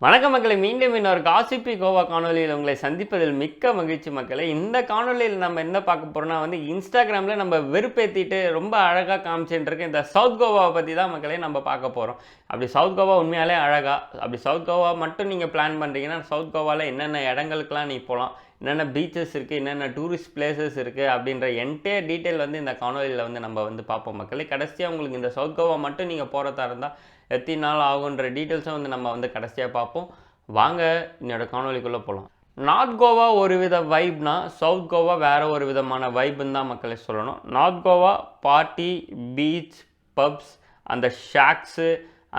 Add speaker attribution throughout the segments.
Speaker 1: வணக்கம் மக்களை, மீண்டும் இன்னொரு காசிப்பி கோவா காணொலியில் உங்களை சந்திப்பதில் மிக்க மகிழ்ச்சி மக்களை. இந்த காணொலியில் நம்ம என்ன பார்க்க போகிறோம்னா இன்ஸ்டாகிராமில் நம்ம வெறுப்பேற்றிட்டு ரொம்ப அழகாக காமிச்சுட்டு இருக்க இந்த சவுத் கோவாவை பற்றி தான் மக்களை நம்ம பார்க்க போகிறோம். அப்படி சவுத் கோவா உண்மையாலே அழகா, அப்படி சவுத் கோவா மட்டும் நீங்கள் பிளான் பண்ணுறீங்கன்னா சவுத் கோவாவில் என்னென்ன இடங்களுக்கெல்லாம் நீ போகலாம், என்னென்ன பீச்சஸ் இருக்குது, என்னென்ன டூரிஸ்ட் பிளேசஸ் இருக்குது அப்படின்ற என்டையர் டீட்டெயில் இந்த காணொலியில் நம்ம பார்ப்போம் மக்களை. கடைசியாக உங்களுக்கு இந்த சவுத் கோவா மட்டும் நீங்கள் போகிறதா இருந்தால் எத்தனை நாள் ஆகுன்ற டீட்டெயில்ஸும் நம்ம கடைசியாக பார்ப்போம். வாங்க என்னோட காணொலிக்குள்ளே போகலாம். நார்த் கோவா ஒரு வித வைப்னா சவுத் கோவா வேறு ஒரு விதமான வைப்புன்னு தான் மக்களை சொல்லணும். North Goa party, beach, puffs, அந்த ஷாக்ஸு,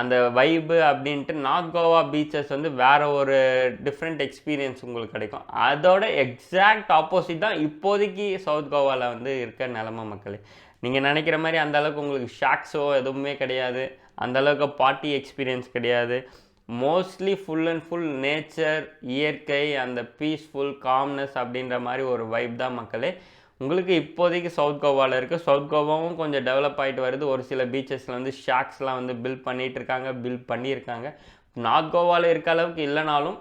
Speaker 1: அந்த வைப்பு அப்படின்ட்டு நார்த் கோவா பீச்சஸ் வேறு ஒரு டிஃப்ரெண்ட் எக்ஸ்பீரியன்ஸ் உங்களுக்கு கிடைக்கும். அதோட எக்ஸாக்ட் ஆப்போசிட் தான் இப்போதைக்கு சவுத் கோவாவில் இருக்க நிலமை மக்களே. நீங்கள் நினைக்கிற மாதிரி அந்தளவுக்கு உங்களுக்கு ஷாக்ஸோ எதுவுமே கிடையாது, அந்தளவுக்கு பார்ட்டி எக்ஸ்பீரியன்ஸ் கிடையாது. Mostly full and full nature, இயற்கை, அந்த பீஸ்ஃபுல் காம்னஸ் அப்படின்ற மாதிரி ஒரு வைப் தான் மக்களே உங்களுக்கு இப்போதைக்கு சவுத் கோவாவில் இருக்குது. சவுத் கோவாவும் கொஞ்சம் டெவலப் ஆகிட்டு வருது. ஒரு சில பீச்சஸில் ஷாக்ஸ்லாம் பில்ட் பண்ணியிருக்காங்க. நார்த் கோவாவில் இருக்க அளவுக்கு இல்லைனாலும்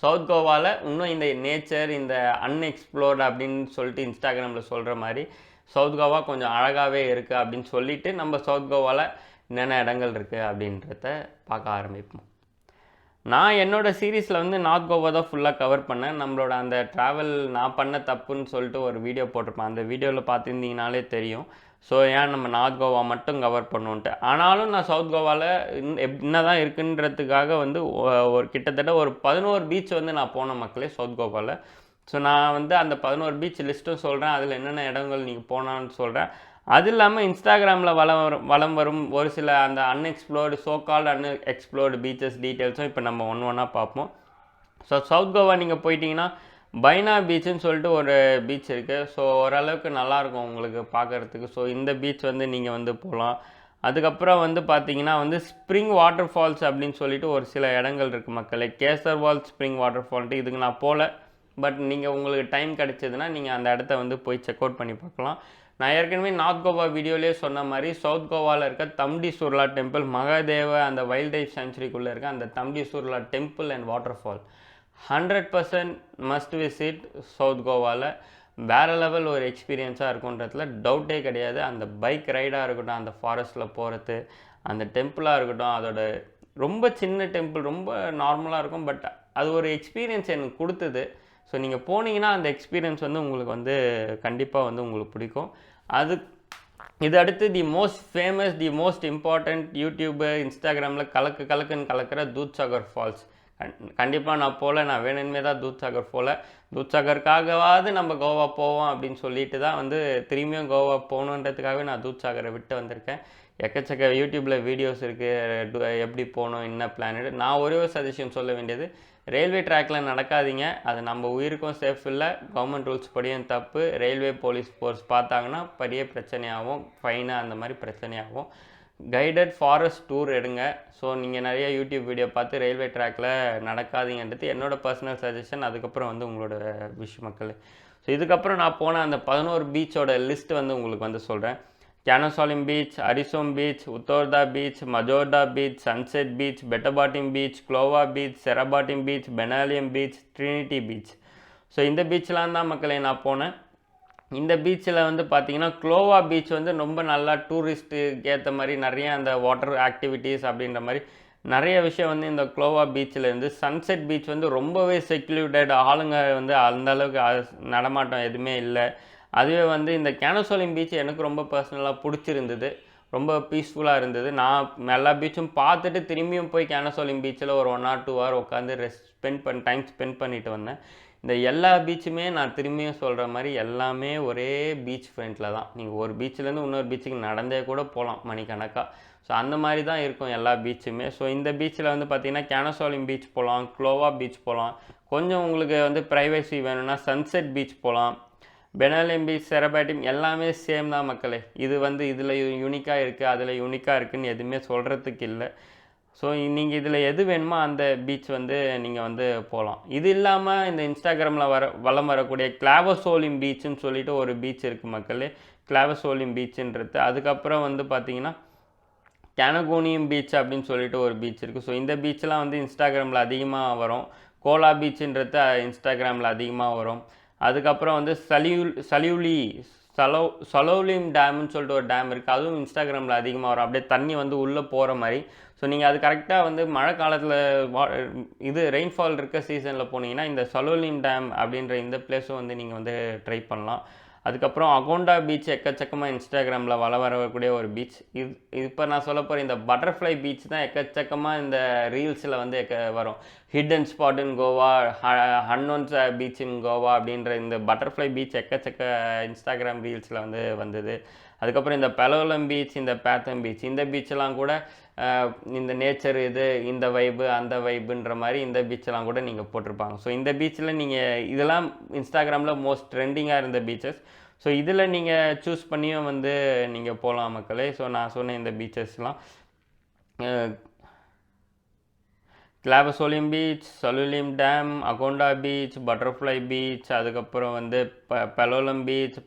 Speaker 1: சவுத் கோவாவில் இன்னும் இந்த நேச்சர், இந்த அன்எக்ஸ்ப்ளோர்டு அப்படின்னு சொல்லிட்டு இன்ஸ்டாகிராமில் சொல்கிற மாதிரி சவுத் கோவா கொஞ்சம் அழகாகவே இருக்குது அப்படின்னு சொல்லிவிட்டு நம்ம சவுத் கோவாவில் என்னென்ன இடங்கள் இருக்குது அப்படின்றத பார்க்க ஆரம்பிப்போம். நான் என்னோடய சீரீஸில் நார்த் கோவா தான் ஃபுல்லாக கவர் பண்ணேன். நம்மளோட அந்த ட்ராவல் நான் பண்ண தப்புன்னு சொல்லிட்டு ஒரு வீடியோ போட்டிருப்பேன். அந்த வீடியோவில் பார்த்துருந்தீங்கனாலே தெரியும். ஸோ ஏன் நம்ம நார்த் கோவா மட்டும் கவர் பண்ணுவோன்ட்டு. ஆனாலும் நான் சவுத் கோவாவில் என்ன தான் இருக்குன்றதுக்காக ஒரு கிட்டத்தட்ட ஒரு 11 பீச் நான் போன மக்களே சவுத் கோவாவில். ஸோ நான் அந்த 11 பீச் லிஸ்ட்டும் சொல்கிறேன், அதில் என்னென்ன இடங்கள் நீங்கள் போனான்னு சொல்கிறேன். அது இல்லாமல் இன்ஸ்டாகிராமில் வலம் வரும் ஒரு சில அந்த அன்எக்ஸ்ப்ளோர்டு, சோகால்டு அன்எக்ஸ்ப்ளோர்டு பீச்சஸ் டீட்டெயில்ஸும் இப்போ நம்ம ஒன்றா பார்ப்போம். ஸோ சவுத் கோவா நீங்கள் போயிட்டீங்கன்னா பைனா பீச்சுன்னு சொல்லிட்டு ஒரு பீச் இருக்குது. ஸோ ஓரளவுக்கு நல்லாயிருக்கும் உங்களுக்கு பார்க்குறதுக்கு. ஸோ இந்த பீச் நீங்கள் போகலாம். அதுக்கப்புறம் பார்த்தீங்கன்னா ஸ்ப்ரிங் வாட்டர் ஃபால்ஸ் அப்படின்னு சொல்லிட்டு ஒரு சில இடங்கள் இருக்குது மக்களே. கேசர்வால் ஸ்ப்ரிங் வாட்டர் ஃபால்ட்டு இதுக்கு நான் போகல, பட் நீங்கள் உங்களுக்கு டைம் கிடச்சிதுன்னா நீங்கள் அந்த இடத்த போய் செக் அவுட் பண்ணி பார்க்கலாம். நான் ஏற்கனவே நார்த் கோவா வீடியோலேயே சொன்ன மாதிரி சவுத் கோவாவில் இருக்க தம்டி சுர்லா டெம்பிள், மகாதேவ அந்த வைல்ட் லைஃப் சென்ச்சுரிக்குள்ளே இருக்க அந்த Tambdi Surla temple and waterfall 100% must visit. South கோவாவில் வேறு லெவல் ஒரு எக்ஸ்பீரியன்ஸாக இருக்குன்றதுல டவுட்டே கிடையாது. அந்த பைக் ரைடாக இருக்கட்டும், அந்த ஃபாரஸ்ட்டில் போகிறது, அந்த டெம்பிளாக இருக்கட்டும், அதோட ரொம்ப சின்ன டெம்பிள், ரொம்ப நார்மலாக இருக்கும், பட் அது ஒரு எக்ஸ்பீரியன்ஸ் எனக்கு கொடுத்தது. ஸோ நீங்கள் போனீங்கன்னா அந்த எக்ஸ்பீரியன்ஸ் உங்களுக்கு கண்டிப்பாக உங்களுக்கு பிடிக்கும். இது அடுத்து the most famous, the most important YouTuber இன்ஸ்டாகிராமில் கலக்குன்னு கலக்கிற தூத்சாகர் ஃபால்ஸ். கண்டிப்பாக நான் போகல, நான் வேணுமே தான் தூத்சாகர் போகல. தூத்சாகருக்காகவாது நம்ம கோவா போவோம் அப்படின்னு சொல்லிட்டு தான் திரும்பியும் கோவா போகணுன்றதுக்காகவே நான் தூத்சாகரை விட்டு வந்திருக்கேன். எக்கச்சக்க யூடியூப்பில் வீடியோஸ் இருக்குது எப்படி போகணும், என்ன பிளான். நான் ஒரே ஒரு சஜஷன் சொல்ல வேண்டியது, ரயில்வே ட்ராக்கில் நடக்காதீங்க. அது நம்ம உயிருக்கும் சேஃப் இல்லை, கவர்மெண்ட் ரூல்ஸ் படியும் தப்பு. ரயில்வே போலீஸ் ஃபோர்ஸ் பார்த்தாங்கன்னா பெரிய பிரச்சனையாகும், ஃபைனு அந்த மாதிரி பிரச்சனையாகும். கைடட் ஃபாரஸ்ட் டூர் எடுங்க. ஸோ நீங்கள் நிறைய யூடியூப் வீடியோ பார்த்து ரயில்வே ட்ராக்கில் நடக்காதீங்கன்றது என்னோடய பர்சனல் சஜஷன். அதுக்கப்புறம் உங்களோட விஷ் மக்கள். ஸோ இதுக்கப்புறம் நான் போன அந்த 11 பீச்சோட லிஸ்ட் உங்களுக்கு சொல்கிறேன். Cansaulim beach, Arossim beach, Utorda beach, Majorda beach, sunset beach, Betalbatim beach, Colva beach, Sernabatim beach, Benaulim beach, Trinity beach. So இந்த பீச்லாம் தான் மக்களை நான் போனேன். இந்த பீச்சில் பார்த்தீங்கன்னா க்ளோவா பீச் ரொம்ப நல்லா டூரிஸ்ட்டுக்கு ஏற்ற மாதிரி நிறைய அந்த வாட்டர் ஆக்டிவிட்டீஸ் அப்படின்ற மாதிரி நிறைய விஷயம் இந்த க்ளோவா பீச்சில் இருந்து. சன்செட் பீச் ரொம்பவே செக்யூரிட்டட், ஆளுங்க அந்தளவுக்கு நடமாட்டம் எதுவுமே இல்லை. அதுவே இந்த கேனசோலிம் பீச் எனக்கு ரொம்ப பர்சனலாக பிடிச்சிருந்தது, ரொம்ப பீஸ்ஃபுல்லாக இருந்தது. நான் எல்லா பீச்சும் பார்த்துட்டு திரும்பியும் போய் கேனசோலிம் பீச்சில் ஒரு 1 or 2 hour உட்காந்து டைம் ஸ்பெண்ட் பண்ணிட்டு வந்தேன். இந்த எல்லா பீச்சுமே நான் திரும்பியும் சொல்கிற மாதிரி எல்லாமே ஒரே பீச் ஃப்ரண்ட்டில் தான். நீங்கள் ஒரு பீச்சிலேருந்து இன்னொரு பீச்சுக்கு நடந்தே கூட போகலாம் மணிக்கணக்காக. ஸோ அந்த மாதிரி தான் இருக்கும் எல்லா பீச்சுமே. ஸோ இந்த பீச்சில் பார்த்தீங்கன்னா கேனசோலிம் பீச் போகலாம், க்ளோவா பீச் போகலாம். கொஞ்சம் உங்களுக்கு ப்ரைவசி வேணும்னா சன்செட் பீச் போகலாம். பெனாலியம் பீச், செரபாட்டிம் எல்லாமே சேம் தான் மக்களே. இது இதில் யூனிக்காக இருக்குது, அதில் யூனிக்காக இருக்குதுன்னு எதுவுமே சொல்கிறதுக்கு இல்லை. ஸோ நீங்கள் இதில் எது வேணுமோ அந்த பீச் நீங்கள் போகலாம். இது இல்லாமல் இந்த இன்ஸ்டாகிராமில் வலம் வரக்கூடிய கிளாவசோலிம் பீச்சுன்னு சொல்லிட்டு ஒரு பீச் இருக்குது மக்களே. கிளாவசோலிம் பீச்சுன்றது. அதுக்கப்புறம் பார்த்தீங்கன்னா கேனகோனியம் பீச் அப்படின்னு சொல்லிட்டு ஒரு பீச் இருக்குது. ஸோ இந்த பீச்செலாம் வந்து இன்ஸ்டாகிராமில் அதிகமாக வரும். கோலா பீச்சுன்றது இன்ஸ்டாகிராமில் அதிகமாக வரும். அதுக்கப்புறம் வந்து சலோலிம் டேம்னு சொல்லிட்டு ஒரு டேம் இருக்குது. அதுவும் இன்ஸ்டாகிராமில் அதிகமாக வரும். அப்படியே தண்ணி வந்து உள்ளே போகிற மாதிரி. ஸோ நீங்கள் அது கரெக்டாக வந்து மழை காலத்தில் ரெயின்ஃபால் இருக்க சீசனில் போனீங்கன்னா இந்த சலோலிம் டேம் அப்படின்ற இந்த பிளேஸும் வந்து நீங்கள் வந்து ட்ரை பண்ணலாம். அதுக்கப்புறம் அகோண்டா பீச் எக்கச்சக்கமாக இன்ஸ்டாகிராமில் வரக்கூடிய ஒரு பீச். இப்போ நான் சொல்ல போகிற இந்த பட்டர்ஃப்ளை பீச் தான் எக்கச்சக்கமாக இந்த ரீல்ஸில் வந்து வரும். ஹிடன் ஸ்பாட் இன் கோவா, அன்னோன்ஸ் பீச் இன் கோவா அப்படின்ற இந்த பட்டர்ஃப்ளை பீச் எக்கச்சக்க இன்ஸ்டாகிராம் ரீல்ஸில் வந்து வந்தது. அதுக்கப்புறம் இந்த பெலோலம் பீச், இந்த பேத்தம் பீச், இந்த பீச்செல்லாம் கூட இந்த நேச்சர் இந்த வைப்பு அந்த வைப்புன்ற மாதிரி இந்த பீச்செல்லாம் கூட நீங்கள் போட்டிருப்பாங்க. ஸோ இந்த பீச்சில் நீங்கள் இதெல்லாம் இன்ஸ்டாகிராமில் மோஸ்ட் ட்ரெண்டிங்காக இருந்த பீச்சஸ். ஸோ இதில் நீங்கள் சூஸ் பண்ணியும் வந்து நீங்கள் போகலாம் மக்களே. ஸோ நான் சொன்ன இந்த பீச்சஸ்லாம் கிளாபசோலியம் beach, Salaulim dam, Agonda beach, butterfly beach, அதுக்கப்புறம் வந்து Palolem beach,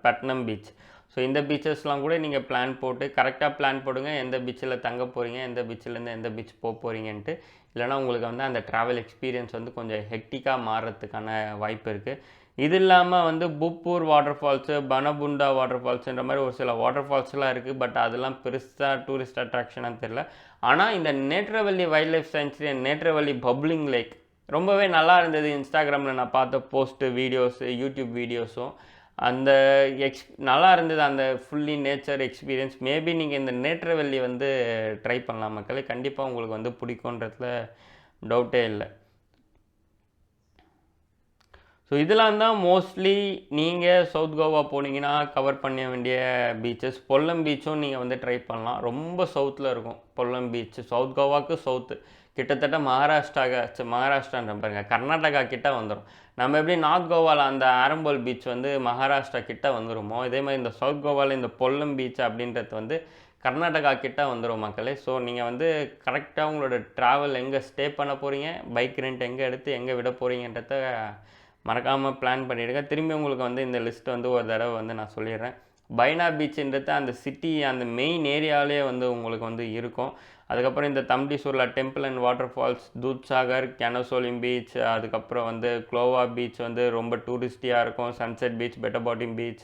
Speaker 1: Patnem beach. So இந்த பீச்சஸ்லாம் கூட நீங்கள் பிளான் போட்டு கரெக்டாக பிளான் போடுங்க. எந்த பீச்சில் தங்க போகிறீங்க, எந்த பீச்சிலேருந்து எந்த பீச் போக போகிறீங்கன்ட்டு. இல்லைனா உங்களுக்கு வந்து அந்த ட்ராவல் எக்ஸ்பீரியன்ஸ் வந்து கொஞ்சம் ஹெக்டிக்காக மாறுறதுக்கான வாய்ப்பு இருக்குது. இது இல்லாமல் வந்து புப்பூர் வாட்டர் ஃபால்ஸு, பனபுண்டா வாட்டர் ஃபால்ஸுன்ற மாதிரி ஒரு சில வாட்டர் ஃபால்ஸ்லாம் இருக்குது. பட் அதெல்லாம் பெருசாக டூரிஸ்ட் அட்ராக்ஷனாக தெரில. ஆனால் இந்த Netravali wild life sanctuary and Netravali bubbling lake ரொம்பவே நல்லா இருந்தது. இன்ஸ்டாகிராமில் நான் பார்த்த போஸ்ட்டு, வீடியோஸு, யூடியூப் வீடியோஸும் அந்த நல்லா இருந்தது. அந்த ஃபுல்லி நேச்சர் எக்ஸ்பீரியன்ஸ். மேபி நீங்கள் இந்த நேட்ரவல்லி வந்து ட்ரை பண்ணலாம் மக்களே. கண்டிப்பாக உங்களுக்கு வந்து பிடிக்குன்றதுல டவுட்டே இல்லை. ஸோ இதெல்லாம் தான் மோஸ்ட்லி நீங்கள் சவுத் கோவா போனீங்கன்னா கவர் பண்ண வேண்டிய பீச்சஸ். பொல்லம் பீச்சும் நீங்கள் வந்து ட்ரை பண்ணலாம். ரொம்ப சவுத்தில் இருக்கும் பொல்லம் பீச். சவுத் கோவாவுக்கு சவுத்து கிட்டத்தட்ட மகாராஷ்டிரான்ற பாருங்க, கர்நாடகா கிட்ட வந்துடும். நம்ம எப்படி நார்த் கோவாவில் அந்த ஆரம்போல் பீச் வந்து மகாராஷ்டிரா கிட்ட வந்துடுமோ, இதே மாதிரி இந்த சவுத் கோவாவில் இந்த பொல்லம் பீச் அப்படின்றது வந்து கர்நாடகா கிட்ட வந்துடும் மக்களே. ஸோ நீங்கள் வந்து கரெக்டாக உங்களோட ட்ராவல் எங்கே ஸ்டே பண்ண போகிறீங்க, பைக் ரெண்ட் எங்கே எடுத்து எங்கே விட போகிறீங்கன்றத மறக்காமல் பிளான் பண்ணிவிடுங்க. திரும்பி உங்களுக்கு வந்து இந்த லிஸ்ட் வந்து ஒரு தடவை வந்து நான் சொல்லிடுறேன். பைனா பீச்சுன்றது அந்த சிட்டி அந்த மெயின் ஏரியாவிலே வந்து உங்களுக்கு வந்து இருக்கும். அதுக்கப்புறம் இந்த தம்டிசூரில் temple and water falls, Dudhsagar, Cansaulim beach, அதுக்கப்புறம் வந்து க்ளோவா பீச் வந்து ரொம்ப டூரிஸ்டியாக இருக்கும். Sunset beach, Betalbatim beach,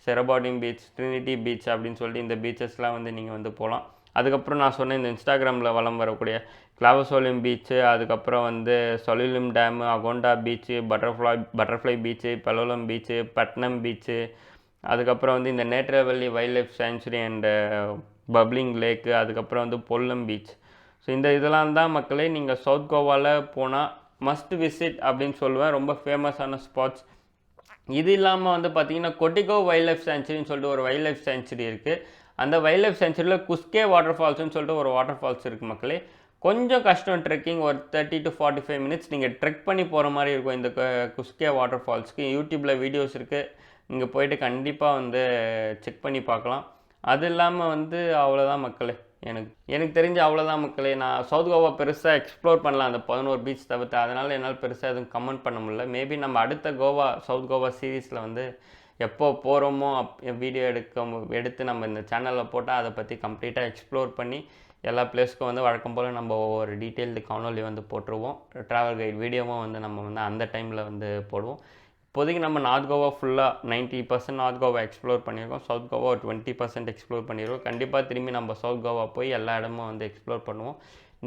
Speaker 1: Sernabatim beach, Trinity beach அப்படின்னு சொல்லிட்டு இந்த பீச்சஸ்லாம் வந்து நீங்கள் வந்து போகலாம். அதுக்கப்புறம் நான் சொன்ன இந்த இன்ஸ்டாகிராமில் வலம் வரக்கூடிய கிளாபசோலியம் பீச்சு, அதுக்கப்புறம் வந்து Salaulim dam, Agonda beach, butterfly beach, Palolem beach, Patnem beach, அதுக்கப்புறம் வந்து இந்த Netravali wild life sanctuary and bubbling lake, அதுக்கப்புறம் வந்து பொல்லம் பீச். ஸோ இதெல்லாம் தான் மக்களே நீங்கள் சவுத் கோவாவில் போனால் மஸ்ட் விசிட் அப்படின்னு சொல்லுவேன். ரொம்ப ஃபேமஸான ஸ்பாட்ஸ். இது இல்லாமல் வந்து பார்த்திங்கன்னா கொட்டிகோ வைல்ட் லைஃப் சாங்சுரின்னு சொல்லிட்டு ஒரு வைல்ட் லைஃப் சாங்சுரி இருக்குது. அந்த வைல்ட் லைஃப் சாங்சுரியில் குஸ்கே வாட்டர் ஃபால்ஸ்னு சொல்லிட்டு ஒரு வாட்டர் ஃபால்ஸ் இருக்குது மக்களே. கொஞ்சம் கஷ்டம் ட்ரெக்கிங், ஒரு 30 to 45 minutes நீங்கள் ட்ரெக் பண்ணி போகிற மாதிரி இருக்கும் இந்த குஸ்கே வாட்டர் ஃபால்ஸ்க்கு. யூடியூப்பில் வீடியோஸ் இருக்குது, நீங்கள் போயிட்டு கண்டிப்பாக வந்து செக் பண்ணி பார்க்கலாம். அது இல்லாமல் வந்து அவ்வளோதான் மக்களே. எனக்கு தெரிஞ்ச அவ்வளோதான் மக்களே. நான் சவுத் கோவா பெருசாக எக்ஸ்ப்ளோர் பண்ணலாம் அந்த 11 பீச் தவிர்த்து. அதனால் என்னால் பெருசாக எதுவும் கமெண்ட் பண்ண முடியல. மேபி நம்ம அடுத்த சவுத் கோவா சீரீஸில் வந்து எப்போ போகிறோமோ வீடியோ எடுத்து நம்ம இந்த சேனலில் போட்டால் அதை பற்றி கம்ப்ளீட்டாக எக்ஸ்ப்ளோர் பண்ணி எல்லா பிளேஸ்க்கும் வந்து வழக்கம் போல் நம்ம ஒவ்வொரு டீட்டெயில்டு காணொலி வந்து போட்டுருவோம். ட்ராவல் கைட் வீடியோவும் வந்து நம்ம வந்து அந்த டைமில் வந்து போடுவோம். இப்போதைக்கு நம்ம நார்த் கோவா ஃபுல்லாக 90% நார்த் கோவா எக்ஸ்ப்ளோர் பண்ணியிருக்கோம். சவுத் கோவா ஒரு 20% எக்ஸ்ப்ளோர் பண்ணியிருக்கோம். கண்டிப்பாக திரும்பி நம்ம சவுத் கோவா போய் எல்லா இடமும் வந்து எக்ஸ்ப்ளோர் பண்ணுவோம்.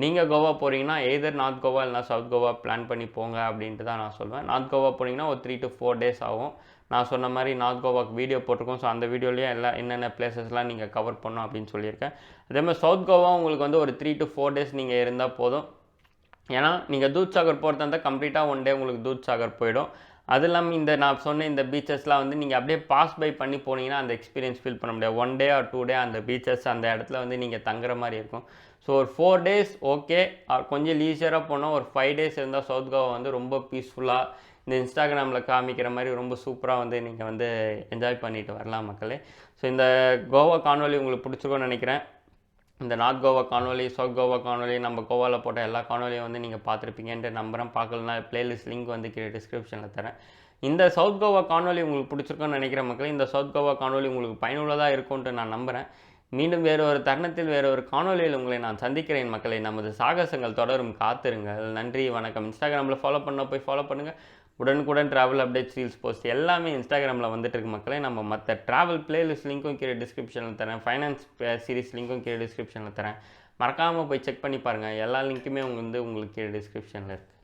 Speaker 1: நீங்கள் கோவா போகிறீங்கன்னா எய்தர் நார்த் கோவா இல்லைனா சவுத் கோவா பிளான் பண்ணி போங்க அப்படின்ட்டு தான் நான் சொல்வேன். நார்த் கோவா போனீங்கன்னா ஒரு 3 to 4 days ஆகும். நான் சொன்ன மாதிரி நார்த் கோவாக்கு வீடியோ போட்டிருக்கோம். ஸோ அந்த வீடியோலேயே என்னென்ன பிளேசஸ்லாம் நீங்கள் கவர் பண்ணணும் அப்படின்னு சொல்லியிருக்கேன். அதேமாதிரி சவுத் கோவா உங்களுக்கு வந்து ஒரு 3 to 4 days நீங்கள் இருந்தால் போதும். ஏன்னா நீங்கள் தூத்சாகர் போகிறதா இருந்தால் கம்ப்ளீட்டாக 1 day உங்களுக்கு தூத்சாகர் போயிடும். அது இல்லாமல் நான் சொன்ன இந்த பீச்சஸ்லாம் வந்து நீங்கள் அப்படியே பாஸ் பை பண்ணி போனீங்கன்னா அந்த எக்ஸ்பீரியன்ஸ் ஃபீல் பண்ண முடியாது. 1 day or 2 day அந்த பீச்சஸ் அந்த இடத்துல வந்து நீங்கள் தங்குற மாதிரி இருக்கும். ஸோ ஒரு 4 days ஓகே. கொஞ்சம் லீஷராக போனால் ஒரு 5 days இருந்தால் சவுத் கோவா வந்து ரொம்ப பீஸ்ஃபுல்லாக இந்த இன்ஸ்டாகிராமில் காமிக்கிற மாதிரி ரொம்ப சூப்பராக வந்து நீங்கள் வந்து என்ஜாய் பண்ணிட்டு வரலாம் மக்களே. ஸோ இந்த கோவா காணொலி உங்களுக்கு பிடிச்சிருக்கோன்னு நினைக்கிறேன். இந்த நார்த் கோவா காணொலி, சவுத் கோவா காணொலி, நம்ம கோவாவில் போட்ட எல்லா காணொலியும் வந்து நீங்கள் பார்த்துருப்பீங்கன்ற நம்புகிறேன். பார்க்கலனா பிளேலிஸ்ட் லிங்க் வந்து கீழே டிஸ்கிரிப்ஷனில் தரேன். இந்த சவுத் கோவா காணொலி உங்களுக்கு பிடிச்சிருக்கோன்னு நினைக்கிற மக்களே. இந்த சவுத் கோவா காணொலி உங்களுக்கு பயனுள்ளதாக இருக்கும்ன்ட்டு நான் நம்புகிறேன். மீண்டும் வேறு ஒரு தருணத்தில் வேறு ஒரு காணொளியில் உங்களை நான் சந்திக்கிறேன் மக்களை. நமது சாகசங்கள் தொடரும், காத்திருங்கள். நன்றி, வணக்கம். இன்ஸ்டாகிராமில் ஃபாலோ போய் ஃபாலோ பண்ணுங்கள். உடனுக்குடன் ட்ராவல் அப்டேட்ஸ், ரீல்ஸ் போஸ்ட் எல்லாமே இன்ஸ்டாகிராமில் வந்துட்டு இருக்கு மக்களே. நம்ம மற்ற ட்ராவல் பிளேலிஸ்ட் லிங்க்கும் கீழே டிஸ்கிரிப்ஷனில் தரேன். ஃபைனான்ஸ் சீரிஸ் லிங்க்கும் கீழே டிஸ்கிரிப்ஷனில் தரேன். மறக்காமல் போய் செக் பண்ணி பாருங்கள். எல்லா லிங்க்குமே உங்களுக்கு கீழே டிஸ்கிரிப்ஷனில் இருக்குது.